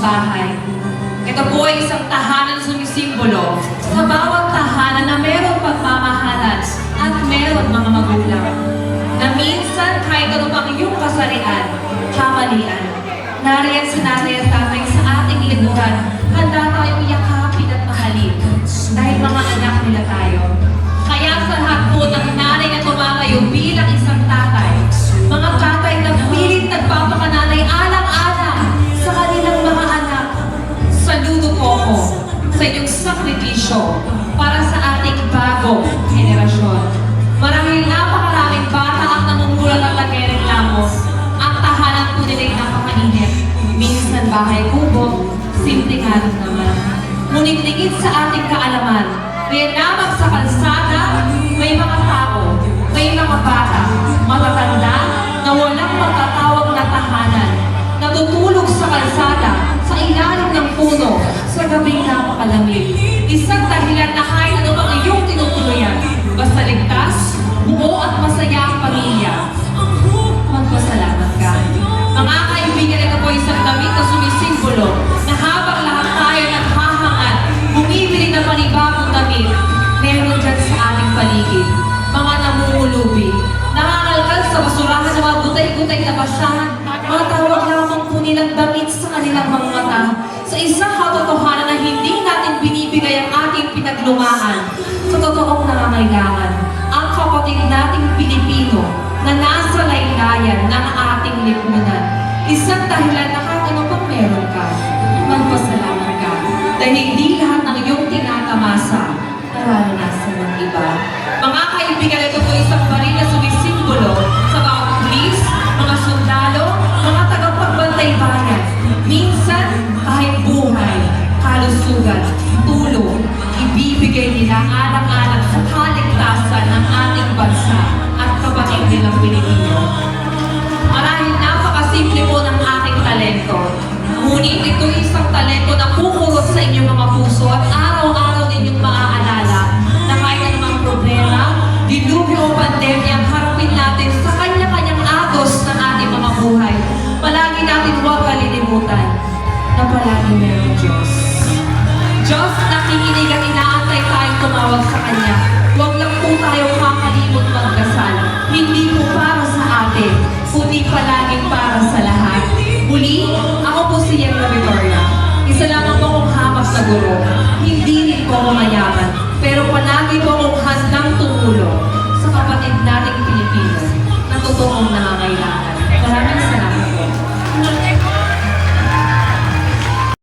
bahay. Ito po ay isang tahanan sumisimbolo sa bawat tahanan na mayroong pagmamahalan at mayroong mga magulang. Na minsan kahit ano pang iyong kasarian, kamalian, nariyan si nanay at tatay sa ating likuran, handa tayong yakapin at mahalin dahil mga anak nila tayo. Kaya sa lahat po ng nanay na tumatayo bilang isang tatay, mga tatay na pilit nagpapakananay alang-alang sa kanilang mga anak, saludo po ako sa inyong sakripisyo para sa ating bagong henerasyon. Marahil napakaraming bata ang namumulat at nagrereklamo. Ang tahanan po nila'y napakainit. Minsan bahay kubo, simpleng alam naman. Ngunit ligid sa ating kaalaman, lamang sa kalsada, may mga tao, may mga bata, matatanda, na walang matatawag na tahanan, natutulog sa kalsada, sa ilalim ng puno, sa gabing napakalamig. Isang dahilan na kahit ano bang iyong tinutuluyan, basta ligtas, buo at masaya ang pamilya. Magpasalamat ka. Mga kaibigan, ito po isang damit na sumisimbolo na habang lahat tayo naghahangad, bumibili ng panibagong damit, meron dyan sa ating paligid. Mga namumulubi, nangangalkal sa basurahan ng mga gutay-gutay na basahan, mga tawag lamang po nilang damit sa kanilang mga mata. Sa isang katotohanan na hindi natin binibigay ang ating pinaglumaan sa totoong nangangailangan, ang kapatid nating Pilipino na nasa laylayan ng ating lipunan. Isang dahilan na kahit ano pang meron ka, magpasalamat ka. Dahil hindi lahat ng iyong tinatamasa, nararanasan ng iba. Mga kaibigan, ito po isang baril na sumisimbolo sa bawat pulis, mga sundalo, mga tagapagbantay bayan. Minsan, kahit buhay, kalusugan, tulong, ibibigay nila alang-alang sa kaligtasan ng ating bansa at kapatid nilang Pilipino. Marahil napakasimple po ng ating talento. Ngunit ito isang talento na kukurot sa inyong mga puso at araw-araw ninyong maaalala na kahit anumang problema, dilubyo o pandemya ang harapin natin sa kanya-kanyang agos ng ating mga buhay. Palagi natin huwag kalilimutan na palagi meron Diyos. Diyos nakikinig at inaantay tayong tumawag sa Kanya. Huwag lang po tayong kakalimot magdasal. Hindi po para sa atin, kundi palaging para sa lahat. Muli, ako po si Yemla Victoria. Isa lamang po akong hamak na guro. Hindi rin po ako mayaman, pero palagi po akong handang tumulong